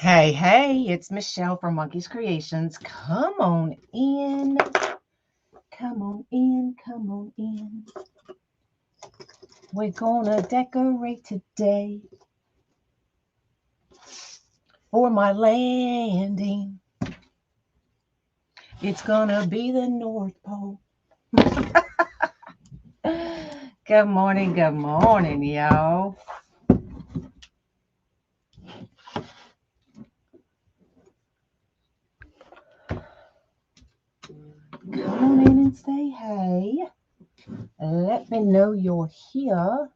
Hey, hey, it's Michelle from Monkey's Creations. Come on in. Come on in. Come on in. We're gonna decorate today for my landing. It's gonna be the North Pole. Good morning, y'all. Come on in and say hey. Let me know you're here.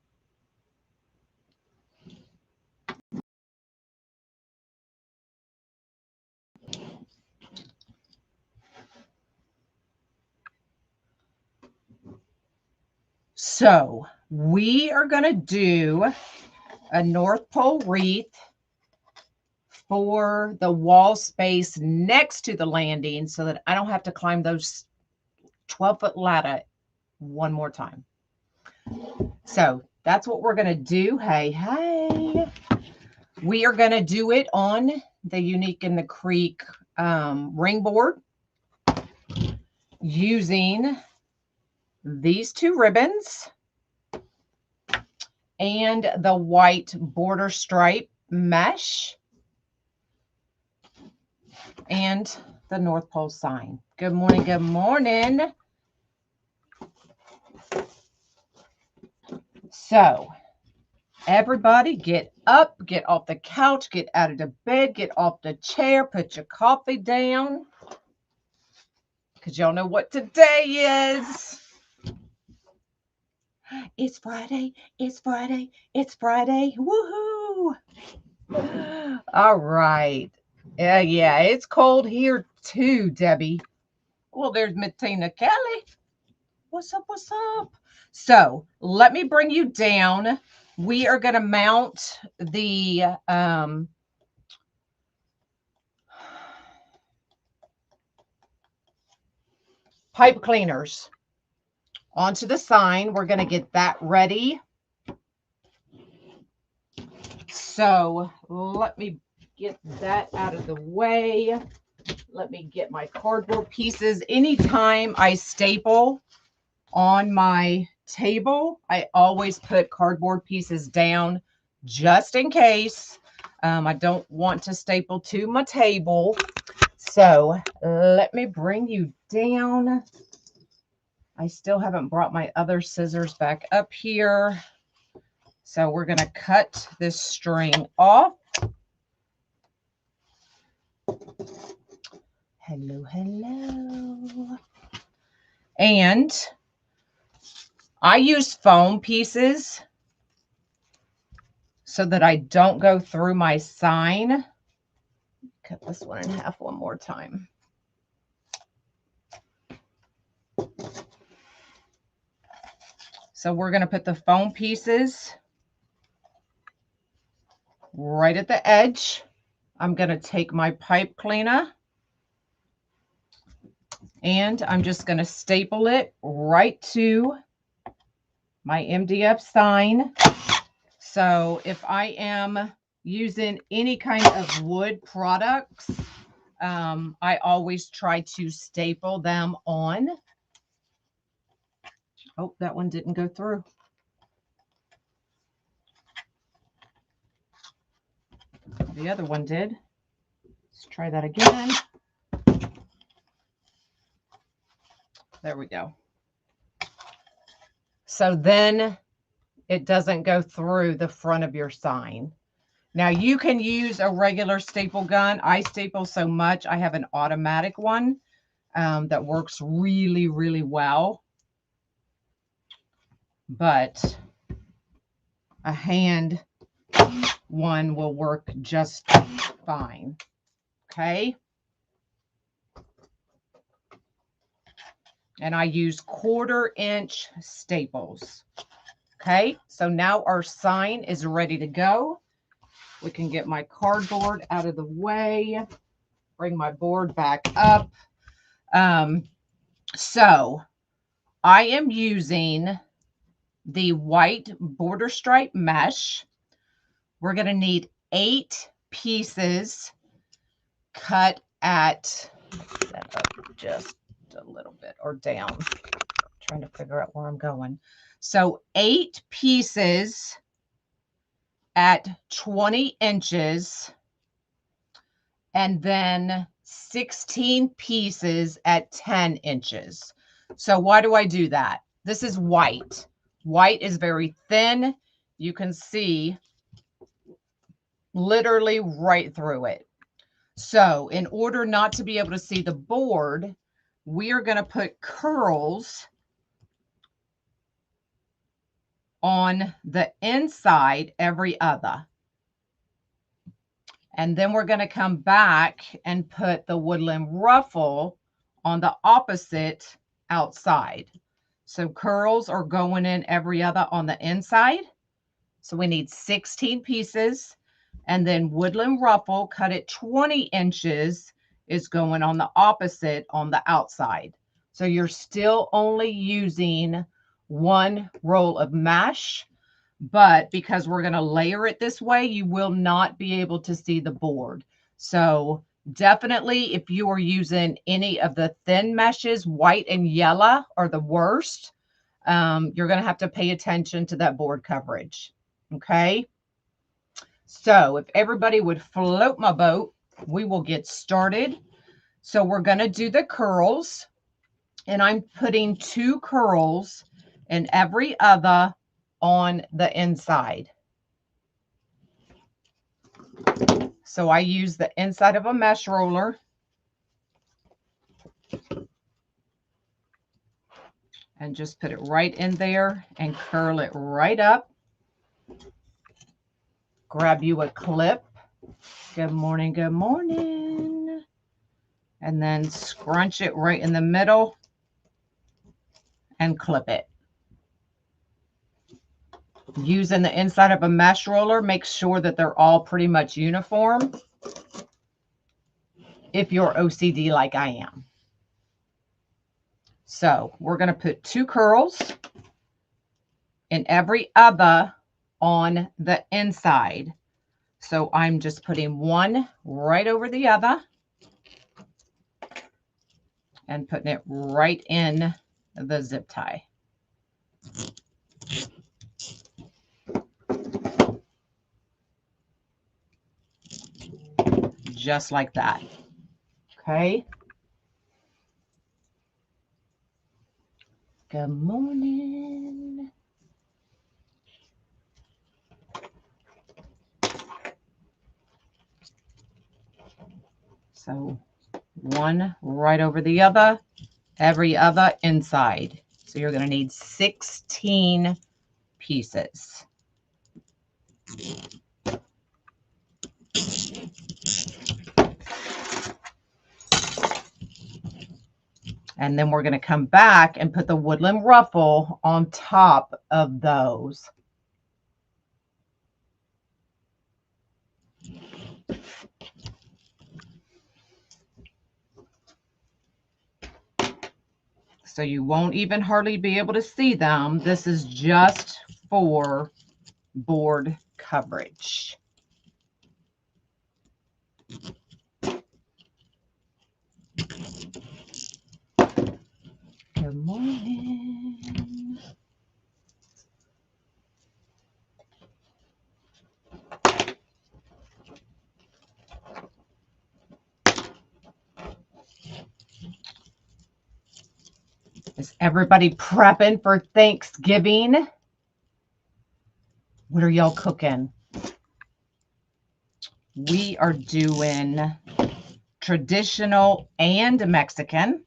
So, we are going to do a North Pole wreath for the wall space next to the landing so that I don't have to climb those 12-foot ladder one more time. So that's what we're going to do. Hey, hey. We are going to do it on the Unique in the Creek ring board using these two ribbons and the white border stripe mesh and the North Pole sign. Good morning. Good morning. So everybody get up, get off the couch, get out of the bed, get off the chair, put your coffee down. Because y'all know what today is. It's Friday. It's Friday. It's Friday. Woohoo. All right. Yeah, it's cold here too, Debbie. Well, there's Tina Kelly. What's up? What's up? So let me bring you down. We are going to mount the pipe cleaners onto the sign. We're going to get that ready. So let me get that out of the way. Let me get my cardboard pieces. Anytime I staple on my table, I always put cardboard pieces down just in case. I don't want to staple to my table. So let me bring you down. I still haven't brought my other scissors back up here. So we're going to cut this string off. Hello, hello. And I use foam pieces so that I don't go through my sign. Cut this one in half one more time. So we're going to put the foam pieces right at the edge. I'm going to take my pipe cleaner and I'm just going to staple it right to my MDF sign. So if I am using any kind of wood products, I always try to staple them on. Oh, that one didn't go through. The other one did. Let's try that again. There we go. So then it doesn't go through the front of your sign. Now you can use a regular staple gun. I staple so much. I have an automatic one that works really, really well. But a hand one will work just fine. Okay. And I use 1/4-inch staples. Okay. So now our sign is ready to go. We can get my cardboard out of the way. Bring my board back up. So I am using the white border stripe mesh. We're going to need 8 pieces cut at, that up just a little bit or down. I'm trying to figure out where I'm going. So 8 pieces at 20 inches and then 16 pieces at 10 inches. So why do I do that? This is white. White is very thin. You can see literally right through it. So in order not to be able to see the board, we are going to put curls on the inside every other. And then we're going to come back and put the woodland ruffle on the opposite outside. So curls are going in every other on the inside. So we need 16 pieces. And then woodland ruffle cut at 20 inches is going on the opposite on the outside. So you're still only using 1 roll of mesh, but because we're going to layer it this way, you will not be able to see the board. So definitely if you are using any of the thin meshes, white and yellow are the worst. You're going to have to pay attention to that board coverage. Okay. So if everybody would float my boat, we will get started. So we're going to do the curls, and I'm putting 2 curls in every other on the inside. So I use the inside of a mesh roller and just put it right in there and curl it right up. Grab you a clip. Good morning, good morning. And then scrunch it right in the middle and clip it. Using the inside of a mesh roller, make sure that they're all pretty much uniform if you're OCD like I am. So we're going to put 2 curls in every other on the inside. So I'm just putting 1 right over the other and putting it right in the zip tie. Just like that. Okay. Good morning. So 1 right over the other, every other inside. So you're going to need 16 pieces. And then we're going to come back and put the woodland ruffle on top of those. So you won't even hardly be able to see them. This is just for board coverage. Good morning. Is everybody prepping for Thanksgiving? What are y'all cooking? We are doing traditional and Mexican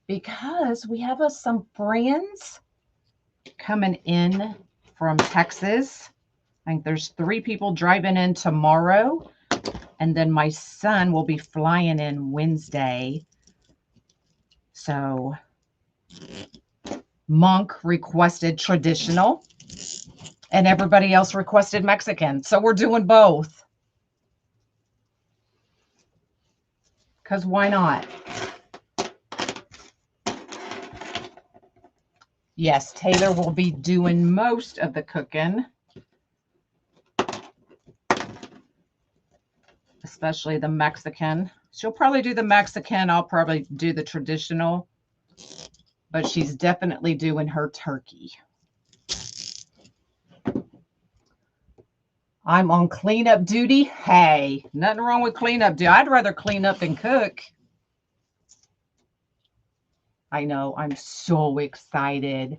because we have some friends coming in from Texas. I think there's 3 people driving in tomorrow, and then my son will be flying in Wednesday. So Monk requested traditional and everybody else requested Mexican. So we're doing both. Because why not? Yes, Taylor will be doing most of the cooking. especially the Mexican. She'll probably do the Mexican. I'll probably do the traditional, but she's definitely doing her turkey. I'm on cleanup duty. Hey, nothing wrong with cleanup duty. I'd rather clean up than cook. I know, I'm so excited.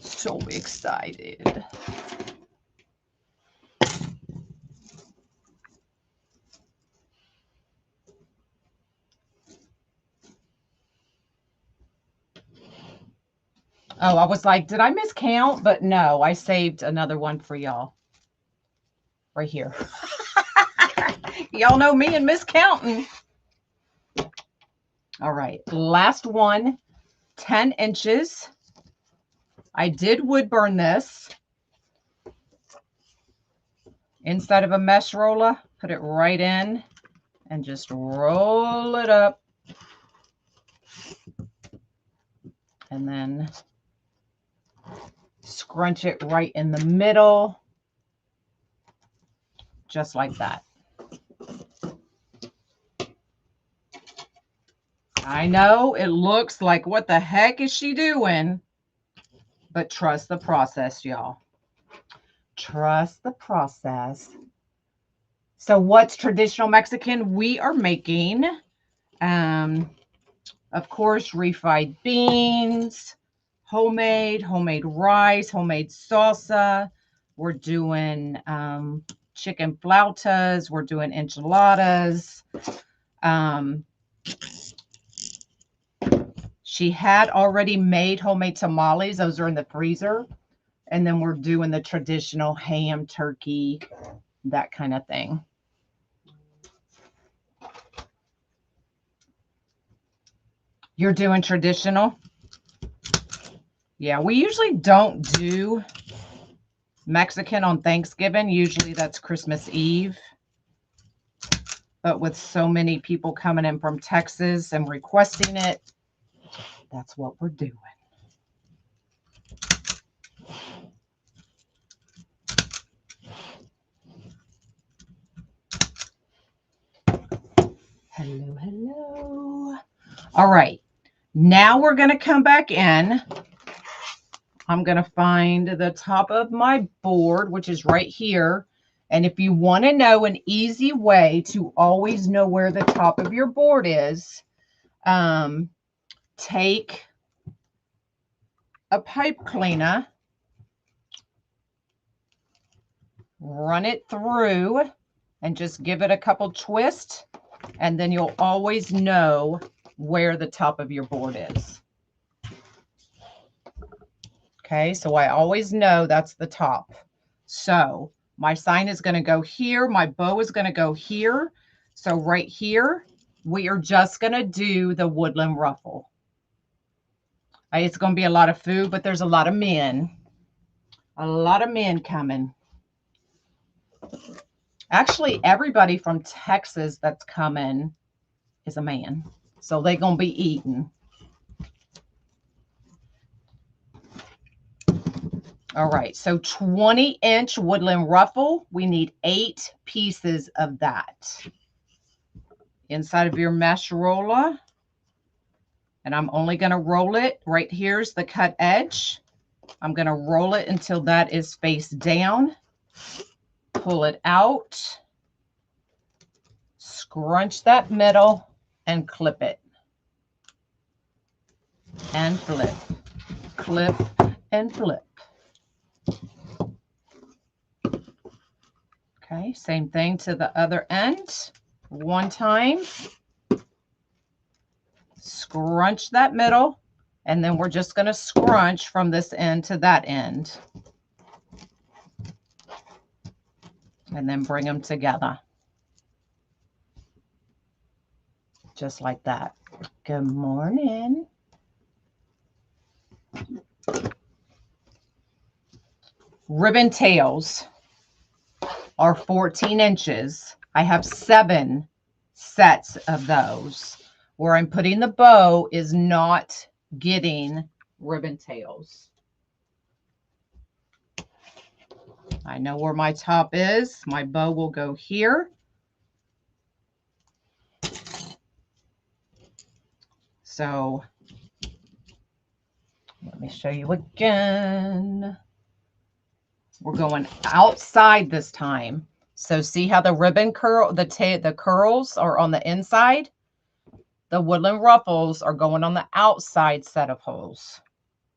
So excited. Oh, I was like, did I miscount? But no, I saved another one for y'all. Right here. Y'all know me and miscounting. All right, last one, 10 inches. I did wood burn this. Inside of a mesh roller, put it right in and just roll it up. And then scrunch it right in the middle, just like that. I know it looks like, what the heck is she doing? But trust the process, y'all. Trust the process. So what's traditional Mexican? We are making, of course, refried beans, homemade rice, homemade salsa. We're doing chicken flautas. We're doing enchiladas. She had already made homemade tamales. Those are in the freezer. And then we're doing the traditional ham, turkey, that kind of thing. You're doing traditional? Yeah, we usually don't do Mexican on Thanksgiving. Usually that's Christmas Eve. But with so many people coming in from Texas and requesting it, that's what we're doing. Hello, hello. All right. Now we're going to come back in. I'm going to find the top of my board, which is right here. And if you want to know an easy way to always know where the top of your board is, take a pipe cleaner, run it through, and just give it a couple twists, and then you'll always know where the top of your board is. Okay, so I always know that's the top. So my sign is going to go here. My bow is going to go here. So right here, we are just going to do the woodland ruffle. It's going to be a lot of food, but there's a lot of men. A lot of men coming. Actually, everybody from Texas that's coming is a man. So they're going to be eating. All right, so 20-inch woodland ruffle. We need 8 pieces of that. Inside of your mesh roller. And I'm only going to roll it. Right here's the cut edge. I'm going to roll it until that is face down. Pull it out. Scrunch that middle and clip it. And flip. Clip and flip. Okay, same thing to the other end. One time. Scrunch that middle. And then we're just going to scrunch from this end to that end. And then bring them together. Just like that. Good morning. Ribbon tails are 14 inches. I have 7 sets of those. Where I'm putting the bow is not getting ribbon tails. I know where my top is. My bow will go here. So let me show you again. We're going outside this time. So see how the ribbon curl, the curls are on the inside? The woodland ruffles are going on the outside set of holes,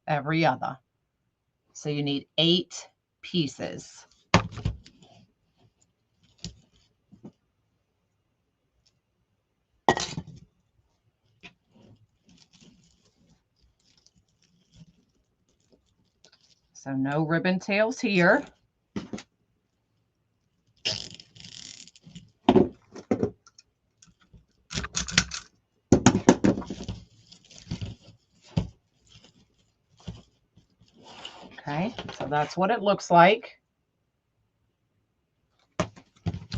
every other. So you need 8 pieces. So no ribbon tails here. Okay, so that's what it looks like.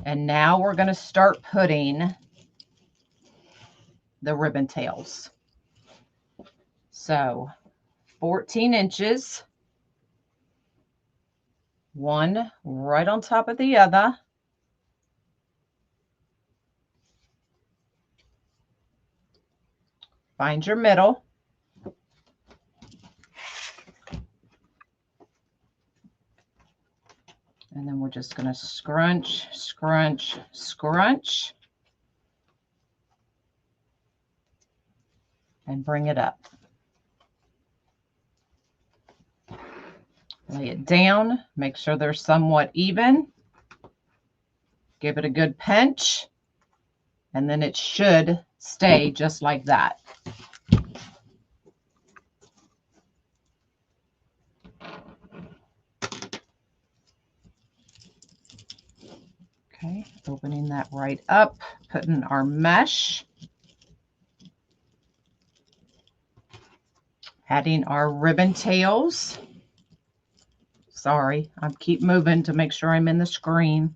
And now we're going to start putting the ribbon tails. So 14 inches, one right on top of the other. Find your middle. And then we're just going to scrunch, scrunch, scrunch. And bring it up. Lay it down. Make sure they're somewhat even. Give it a good pinch. And then it should stay just like that. Okay, opening that right up, putting our mesh, adding our ribbon tails. Sorry, I keep moving to make sure I'm in the screen.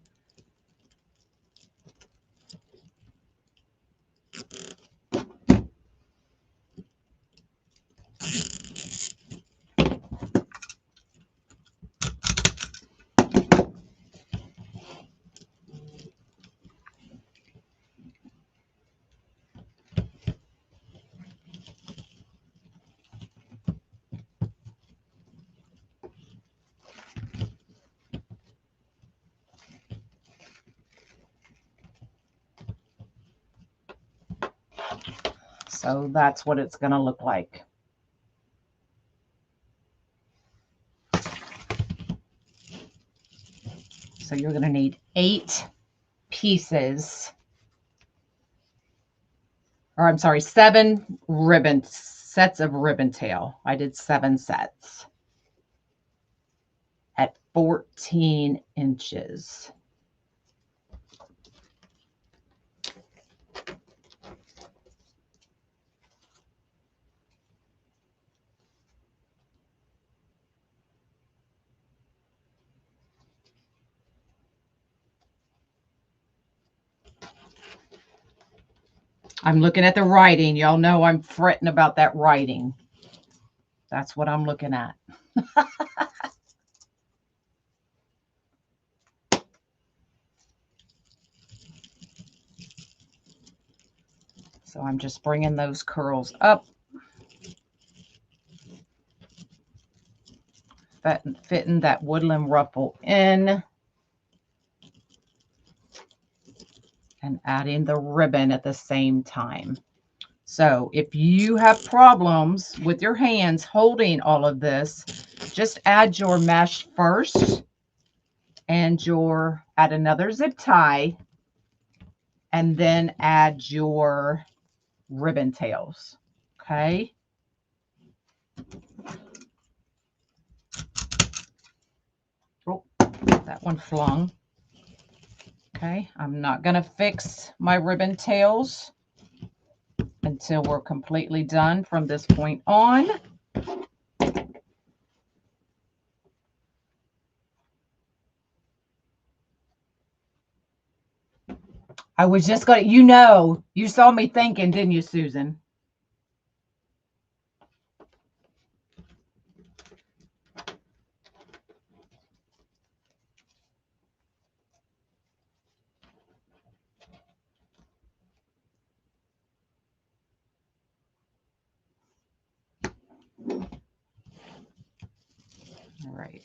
So that's what it's going to look like. So you're going to need 8 pieces, or I'm sorry, 7 sets of ribbon tail. I did 7 sets at 14 inches. I'm looking at the writing. Y'all know I'm fretting about that writing. That's what I'm looking at. So I'm just bringing those curls up. Fitting that woodland ruffle in. And adding the ribbon at the same time. So if you have problems with your hands holding all of this, just add your mesh first and add another zip tie, and then add your ribbon tails. Okay. Oh, that one flung. Okay, I'm not going to fix my ribbon tails until we're completely done from this point on. I was just going to, you saw me thinking, didn't you, Susan?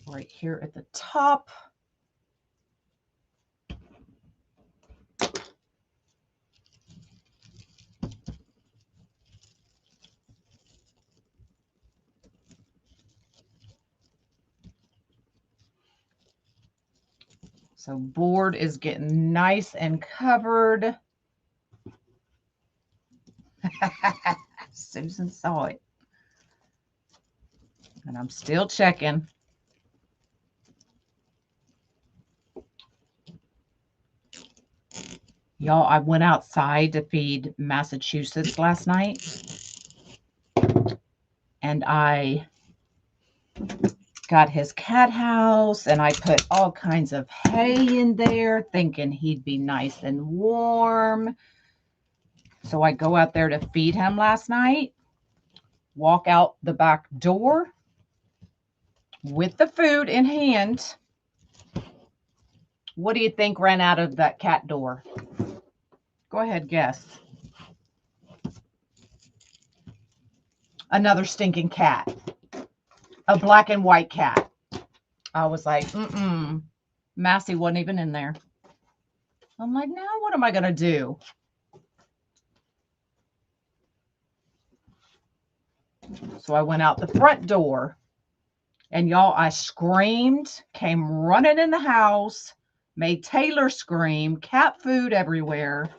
All right here at the top. So board is getting nice and covered. Susan saw it. And I'm still checking. Y'all, I went outside to feed Massachusetts last night. And I got his cat house and I put all kinds of hay in there thinking he'd be nice and warm. So I go out there to feed him last night, walk out the back door with the food in hand. What do you think ran out of that cat door? Go ahead, guess. Another stinking cat. A black and white cat. I was like, Massey wasn't even in there. I'm like, now what am I going to do? So I went out the front door. And y'all, I screamed, came running in the house, made Taylor scream, cat food everywhere.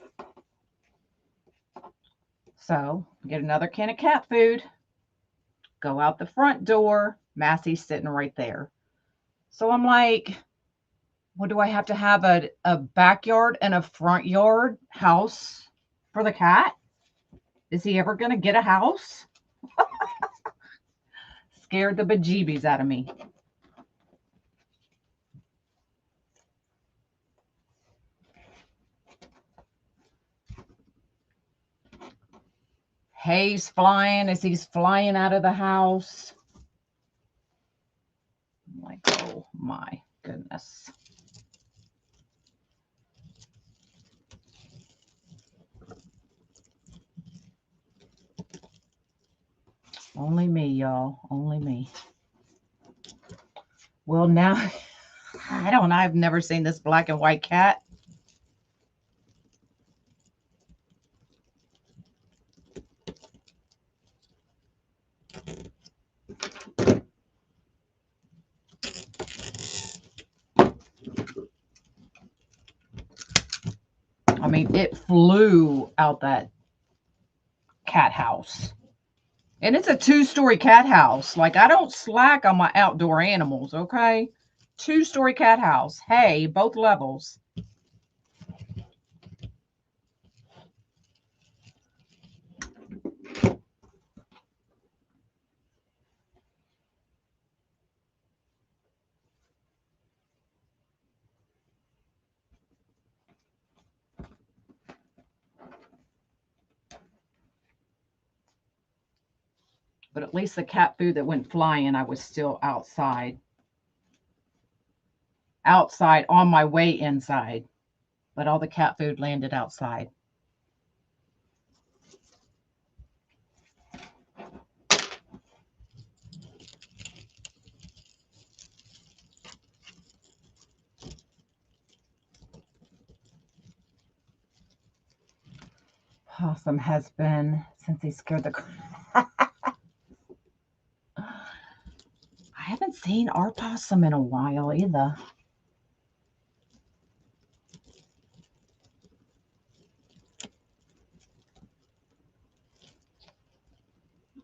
So get another can of cat food, go out the front door, Massey's sitting right there. So I'm like, what do I have to have a backyard and a front yard house for the cat? Is he ever going to get a house? Scared the bejeebies out of me. Hay's flying as he's flying out of the house. I'm like, oh my goodness. Only me, y'all. Only me. Well, now, I don't know. I've never seen this black and white cat. I mean, it flew out that cat house. And it's a 2-story cat house. Like, I don't slack on my outdoor animals, okay? 2-story cat house. Hey, both levels. But at least the cat food that went flying, I was still outside. Outside on my way inside. But all the cat food landed outside. Possum has been since he scared the I haven't seen our possum in a while either.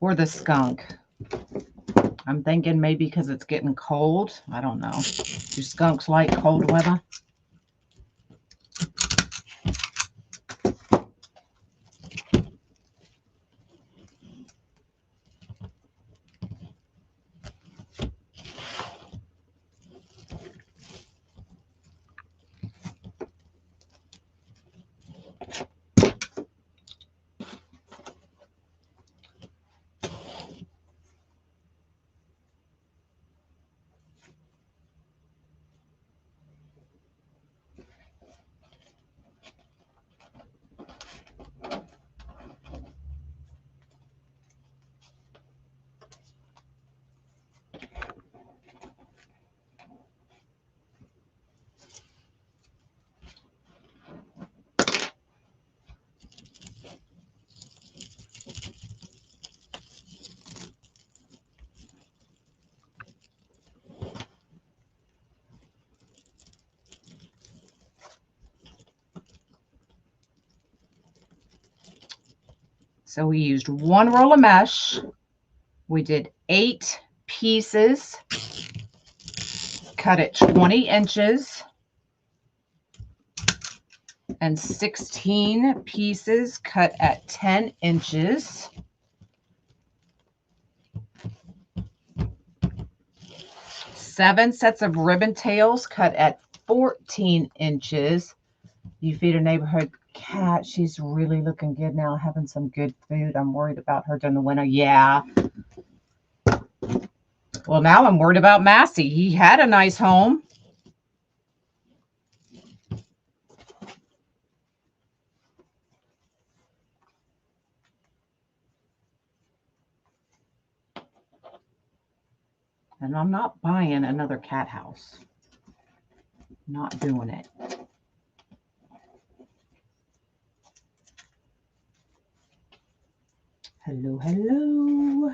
Or the skunk. I'm thinking maybe because it's getting cold. I don't know. Do skunks like cold weather? So we used 1 roll of mesh. We did 8 pieces, cut it 20 inches, and 16 pieces cut at 10 inches. 7 sets of ribbon tails cut at 14 inches. You feed a neighborhood cat. She's really looking good now, having some good food. I'm worried about her during the winter. Yeah. Well, now I'm worried about Massey. He had a nice home. And I'm not buying another cat house. Not doing it. Hello, hello.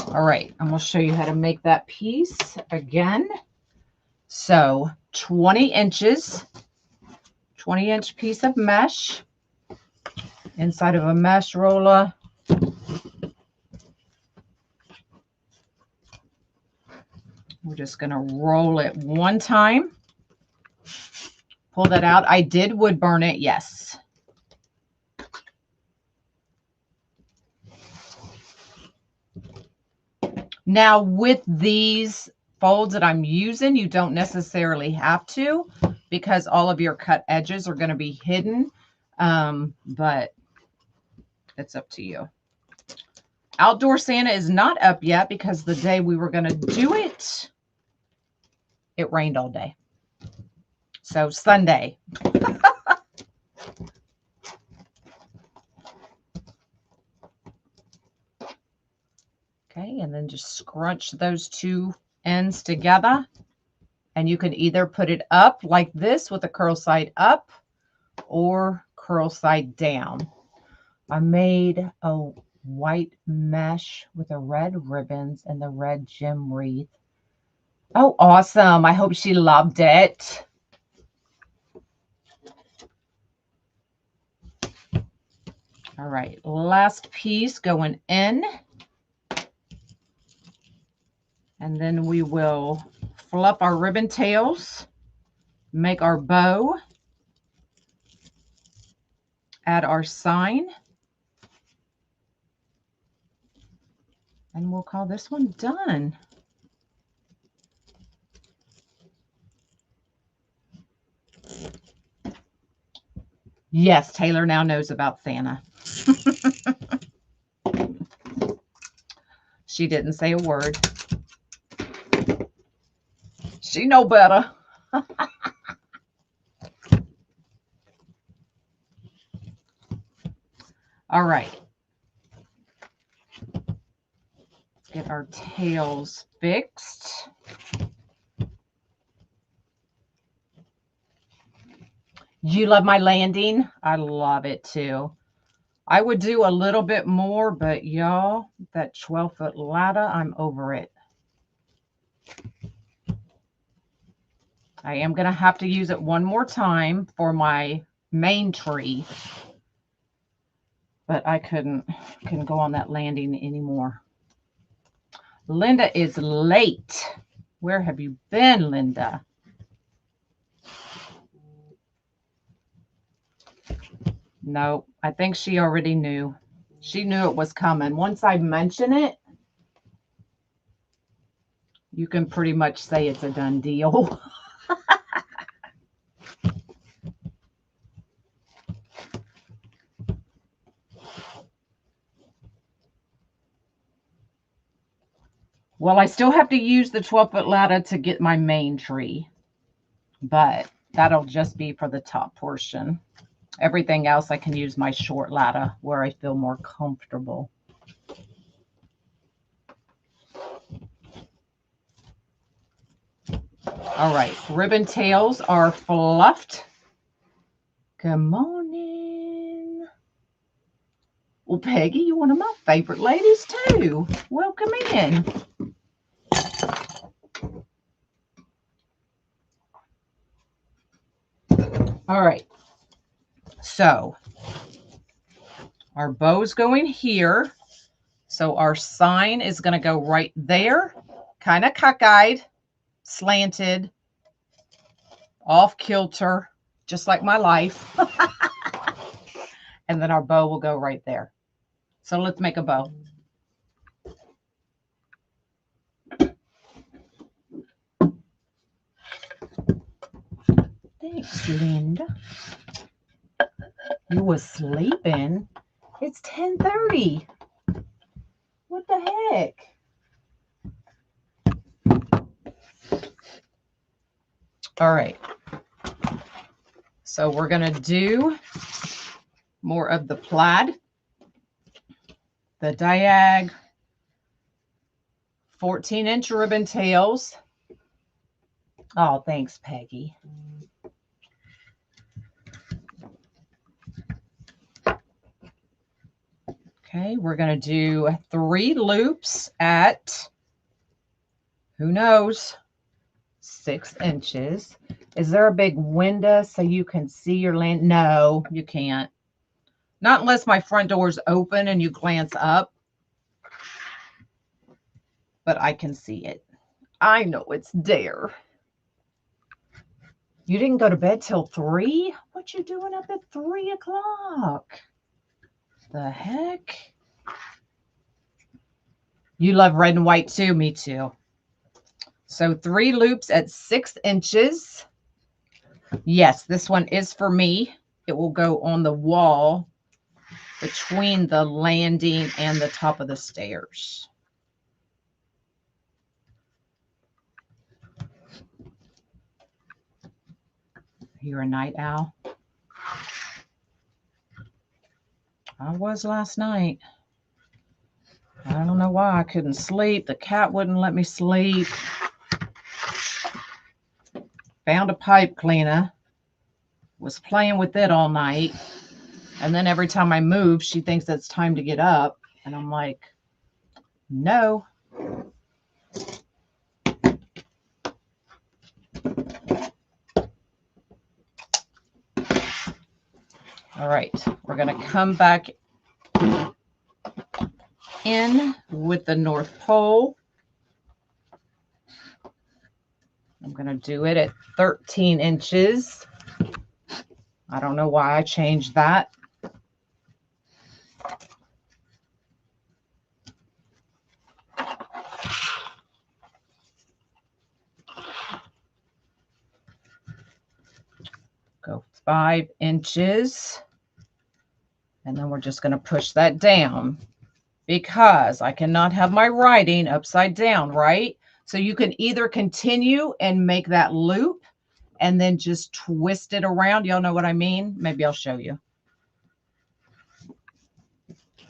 All right, I'm going to show you how to make that piece again. So 20 inches, 20-inch piece of mesh inside of a mesh roller. We're just going to roll it one time. Pull that out. I did wood burn it, yes. Now with these folds that I'm using, you don't necessarily have to, because all of your cut edges are going to be hidden, but it's up to you. Outdoor Santa is not up yet because the day we were going to do it, it rained all day. So Sunday. Okay, and then just scrunch those two ends together. And you can either put it up like this with a curl side up or curl side down. I made a white mesh with the red ribbons and the red gem wreath. Oh, awesome. I hope she loved it. All right, last piece going in. And then we will fluff our ribbon tails, make our bow, add our sign, and we'll call this one done. Yes, Taylor now knows about Santa. She didn't say a word. She know better. All right. Get our tails fixed. You love my landing? I love it too. I would do a little bit more, but y'all, that 12-foot ladder, I'm over it. I am going to have to use it one more time for my main tree. But I couldn't go on that landing anymore. Linda is late. Where have you been, Linda? No, I think she already knew. She knew it was coming. Once I mention it, you can pretty much say it's a done deal. Well, I still have to use the 12-foot ladder to get my main tree, but that'll just be for the top portion. Everything else, I can use my short ladder where I feel more comfortable. All right, ribbon tails are fluffed. Good morning. Well, Peggy, you're one of my favorite ladies too. Welcome in. All right. So our bow's going here. So our sign is going to go right there, kind of cockeyed, slanted, off kilter, just like my life. And then our bow will go right there. So let's make a bow. Thanks, Linda. You was sleeping? It's 10:30. What the heck? All right. So we're going to do more of the plaid, the diag, 14-inch ribbon tails. Oh, thanks, Peggy. Okay, we're going to do 3 loops at, who knows, 6 inches. Is there a big window so you can see your land? No, you can't. Not unless my front door is open and you glance up. But I can see it. I know it's there. You didn't go to bed till 3? What you doing up at 3 o'clock? The heck? You love red and white too. Me too. So 3 loops at 6 inches. Yes, this one is for me. It will go on the wall between the landing and the top of the stairs. You're a night owl? I was last night. I don't know why I couldn't sleep. The cat wouldn't let me sleep. Found a pipe cleaner. Was playing with it all night. And then every time I move, she thinks it's time to get up. And I'm like, no. All right. We're going to come back in with the North Pole. I'm going to do it at 13 inches. I don't know why I changed that. Go 5 inches. And then we're just going to push that down because I cannot have my writing upside down, right? So you can either continue and make that loop and then just twist it around. Y'all know what I mean? Maybe I'll show you.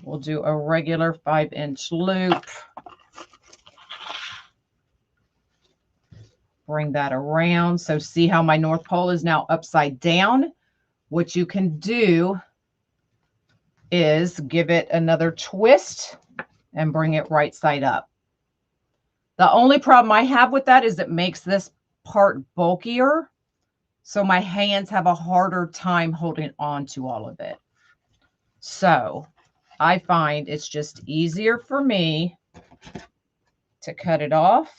We'll do a regular 5-inch loop. Bring that around. So see how my North Pole is now upside down? What you can do is give it another twist and bring it right side up. The only problem I have with that is it makes this part bulkier. So my hands have a harder time holding on to all of it. So I find it's just easier for me to cut it off.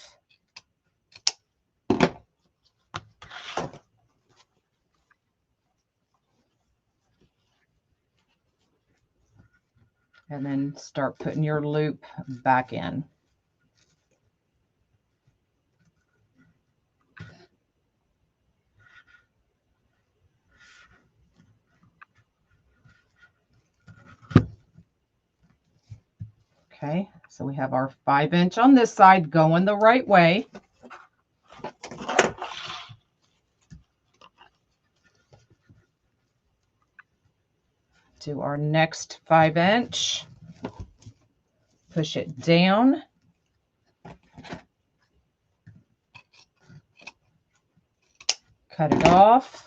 And then start putting your loop back in. Okay, so we have our 5-inch on this side going the right way. Do our next 5-inch. Push it down. Cut it off.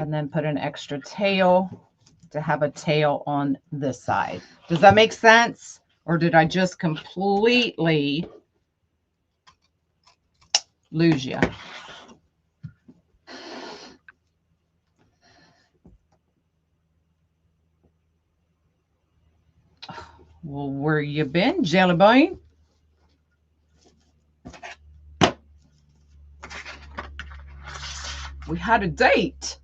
and then put an extra tail to have a tail on this side. Does that make sense? Or did I just completely lose you? Well, where you been, Jelly Bean? We had a date.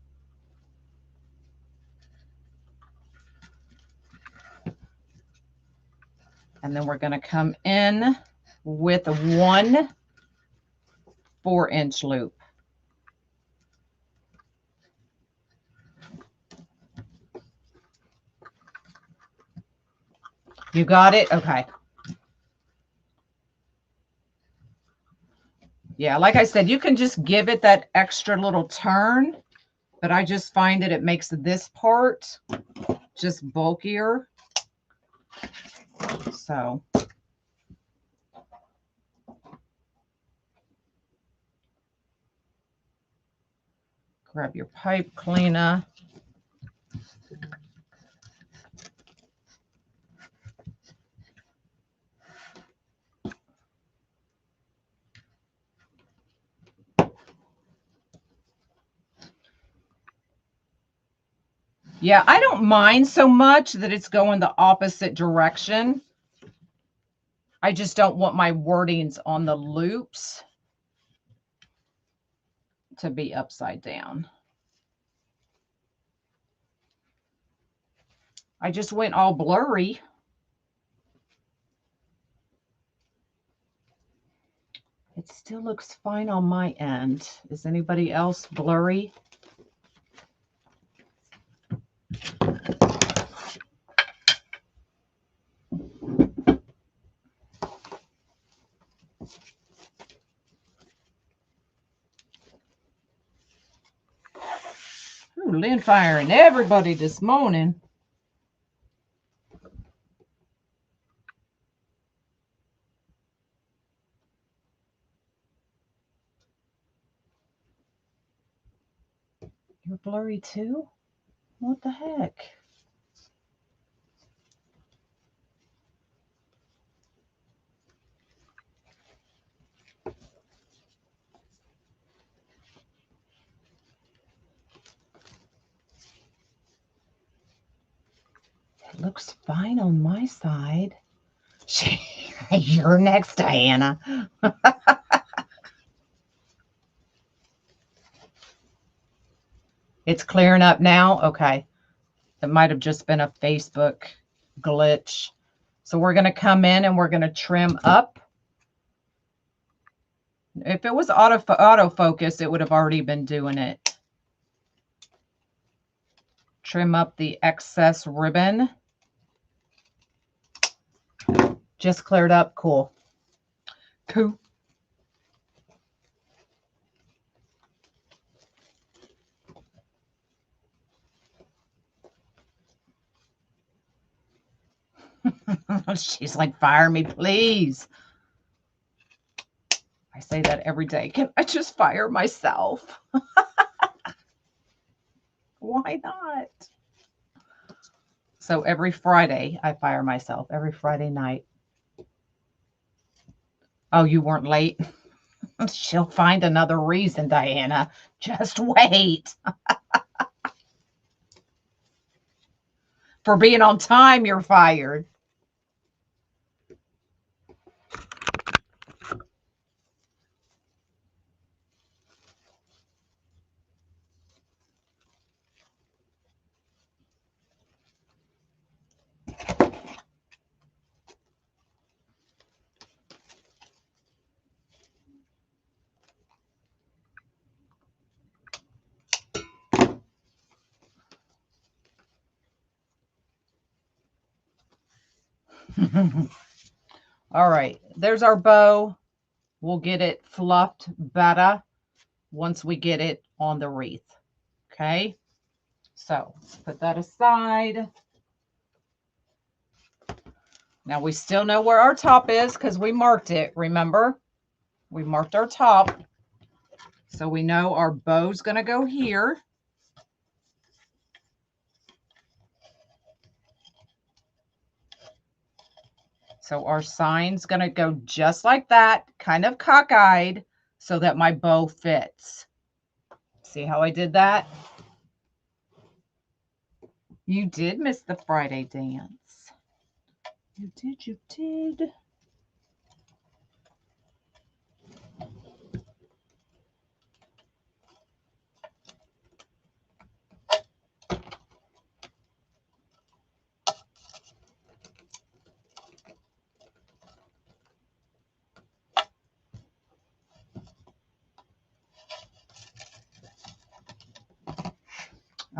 And then we're going to come in with one 4-inch loop. You got it? Okay. Yeah, like I said, you can just give it that extra little turn, but I just find that it makes this part just bulkier. So grab your pipe cleaner. Yeah, I don't mind so much that it's going the opposite direction. I just don't want my wordings on the loops to be upside down. I just went all blurry. It still looks fine on my end. Is anybody else blurry? Ooh, Lynn firing everybody this morning. You're blurry too? What the heck? It looks fine on my side. You're next, Diana. It's clearing up now? Okay. It might have just been a Facebook glitch. So we're going to come in and we're going to trim up. If it was autofocus, it would have already been doing it. Trim up the excess ribbon. Just cleared up. Cool. Cool. She's like, fire me, please. I say that every day. Can I just fire myself? Why not? So every Friday, I fire myself. Every Friday night. Oh, you weren't late? She'll find another reason, Diana. Just wait. For being on time, you're fired. All right, there's our bow. We'll get it fluffed better once we get it on the wreath. Okay, so let's put that aside. Now we still know where our top is because we marked it. Remember, we marked our top. So we know our bow's going to go here. So our sign's going to go just like that, kind of cockeyed, so that my bow fits. See how I did that? You did miss the Friday dance. You did, you did.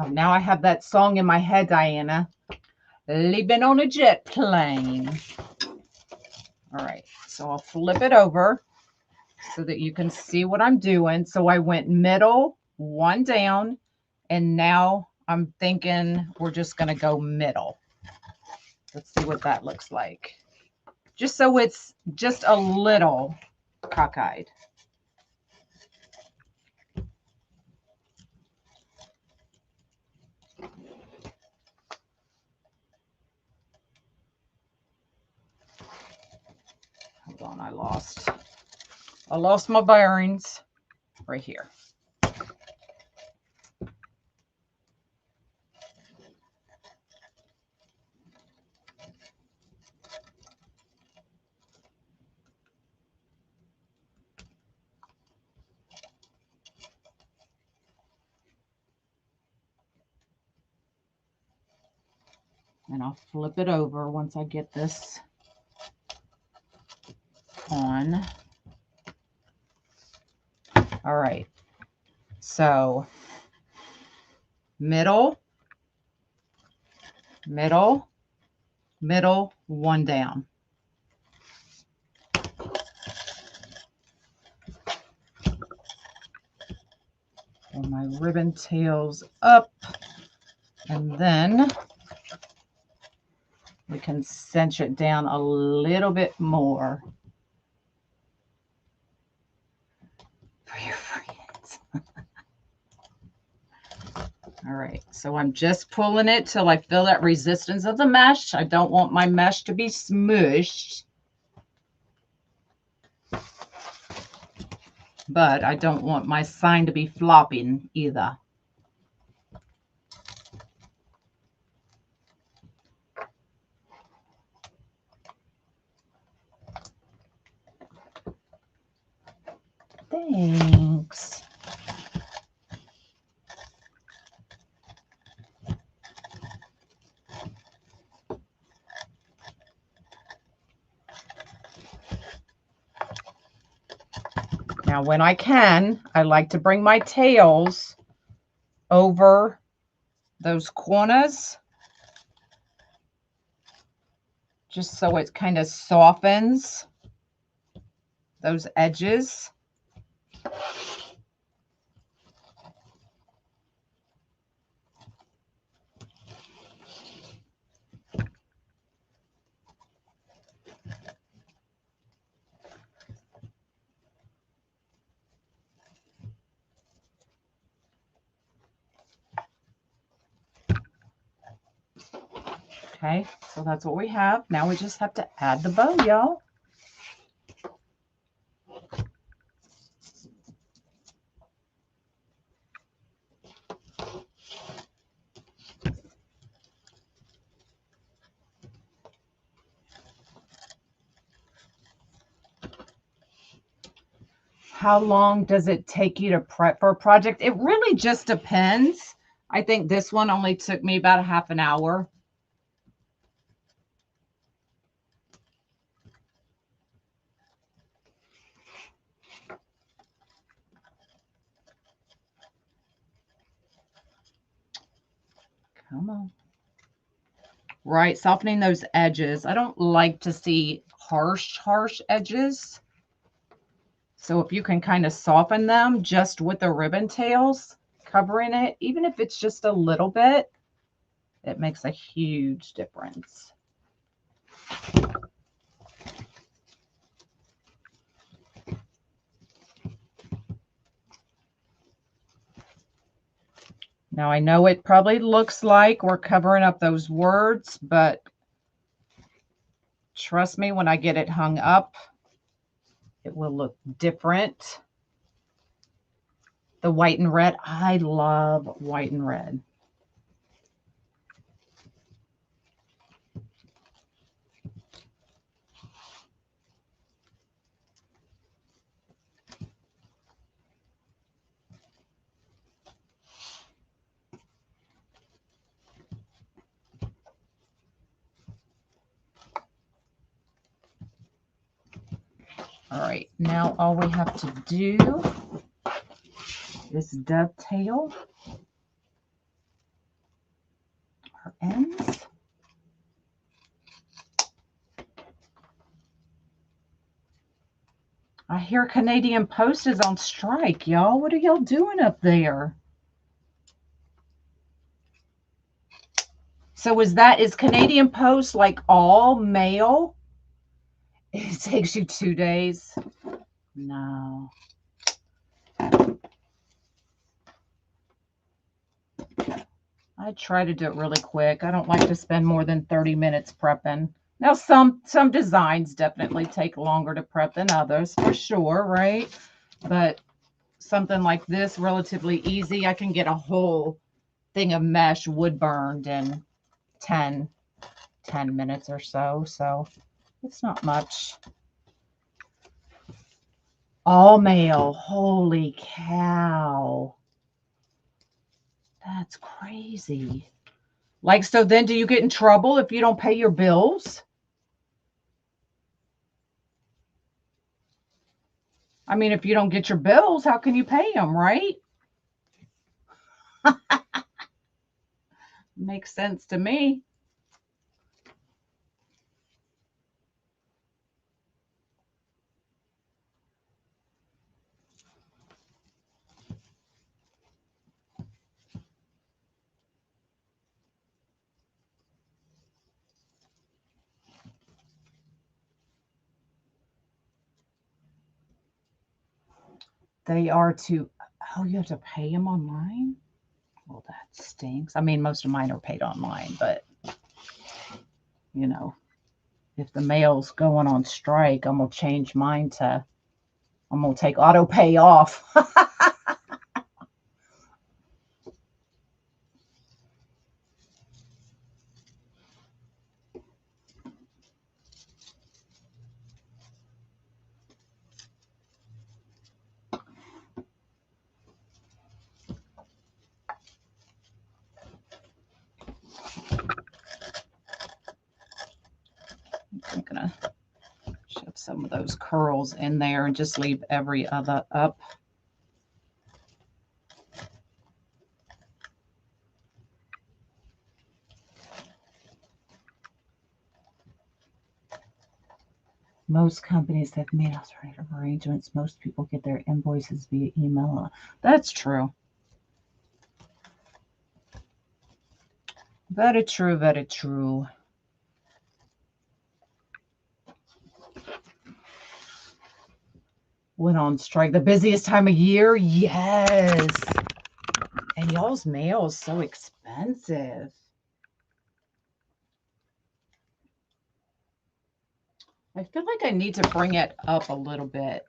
Oh, now I have that song in my head, Diana. Living on a jet plane. All right, so I'll flip it over so that you can see what I'm doing. So I went middle, one down, and now I'm thinking we're just going to go middle. Let's see what that looks like. Just so it's just a little cockeyed. Hold on, I lost my bearings right here. And I'll flip it over once I get this on. All right. So middle, middle, middle, one down. And my ribbon tails up. And then we can cinch it down a little bit more for your friends. All right, so I'm just pulling it till I feel that resistance of the mesh. I don't want my mesh to be smushed, but I don't want my sign to be flopping either. Thanks. Now, when I can, I like to bring my tails over those corners just so it kind of softens those edges. Okay, so that's what we have. Now we just have to add the bow, y'all. How long does it take you to prep for a project? It really just depends. I think this one only took me about a half an hour. Come on. Right, softening those edges. I don't like to see harsh edges. So if you can kind of soften them just with the ribbon tails, covering it, even if it's just a little bit, it makes a huge difference. Now I know it probably looks like we're covering up those words, but Trust me, when I get it hung up, it will look different. The white and red, I love white and red. All right, now all we have to do is dovetail our ends. I hear Canadian Post is on strike, y'all. What are y'all doing up there? So is Canadian Post like all mail? It takes you 2 days. No. I try to do it really quick. I don't like to spend more than 30 minutes prepping. Now, some designs definitely take longer to prep than others, for sure, right? But something like this, relatively easy. I can get a whole thing of mesh wood burned in 10 minutes or so. So it's not much. All mail. Holy cow. That's crazy. Like, so then do you get in trouble if you don't pay your bills? I mean, if you don't get your bills, how can you pay them, right? Makes sense to me. They are to, oh, you have to pay them online? Well, that stinks. I mean, most of mine are paid online, but, you know, if the mail's going on strike, I'm going to change mine to, I'm going to take auto pay off. I'm going to shove some of those curls in there and just leave every other up. Most companies have made alternative arrangements. Most people get their invoices via email. That's true. Very true, very true. Went on strike. The busiest time of year? Yes. And y'all's mail is so expensive. I feel like I need to bring it up a little bit.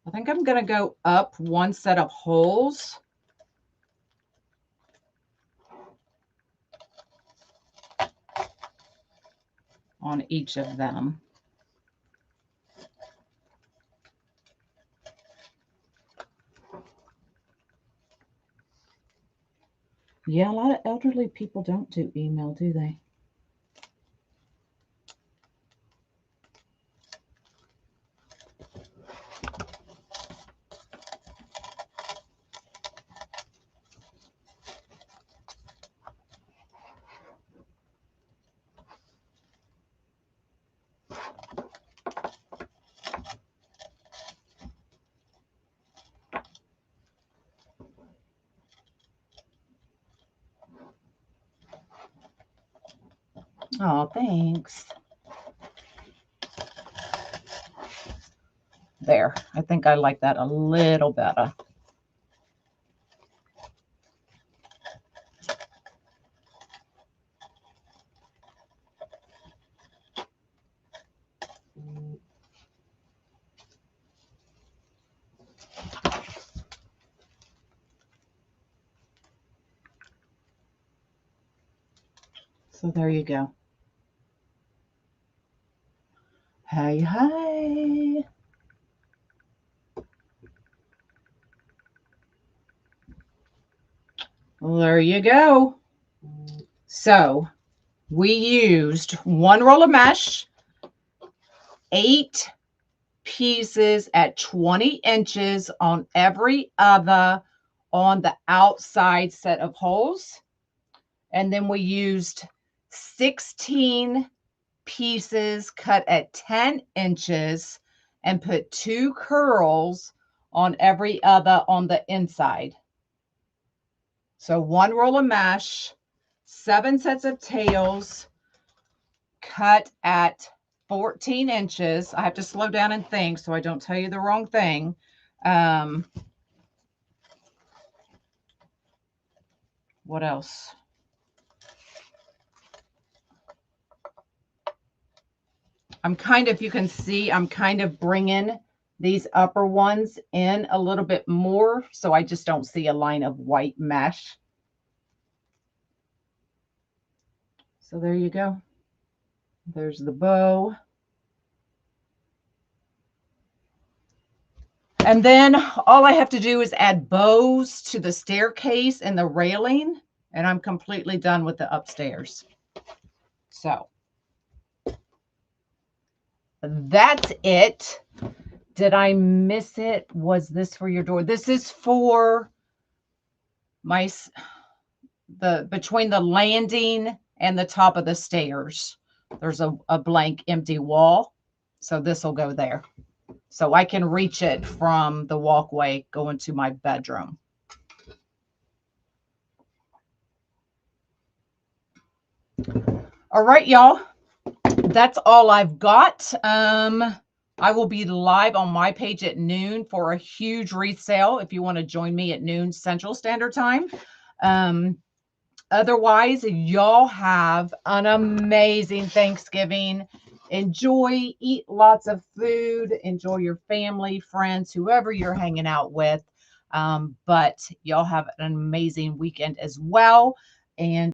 I think I'm going to go up one set of holes. On each of them. Yeah, a lot of elderly people don't do email, do they? Oh, thanks. There. I think I like that a little better. So there you go. Hey, hey. Well, there you go. So we used one roll of mesh, 8 pieces at 20 inches on every other on the outside set of holes. And then we used 16 pieces cut at 10 inches and put 2 curls on every other on the inside. So one roll of mesh, 7 sets of tails cut at 14 inches. I have to slow down and think so I don't tell you the wrong thing. What else? I'm kind of, you can see, I'm kind of bringing these upper ones in a little bit more so I just don't see a line of white mesh. So there you go. There's the bow. And then all I have to do is add bows to the staircase and the railing, and I'm completely done with the upstairs. So that's it. Did I miss it? Was this for your door? This is for my between the landing and the top of the stairs. There's a blank empty wall. So this will go there. So I can reach it from the walkway going to my bedroom. All right, y'all. That's all I've got. I will be live on my page at noon for a huge wreath sale if you want to join me at noon Central Standard Time. Otherwise, y'all have an amazing Thanksgiving. Enjoy, eat lots of food, enjoy your family, friends, whoever you're hanging out with. But y'all have an amazing weekend as well. And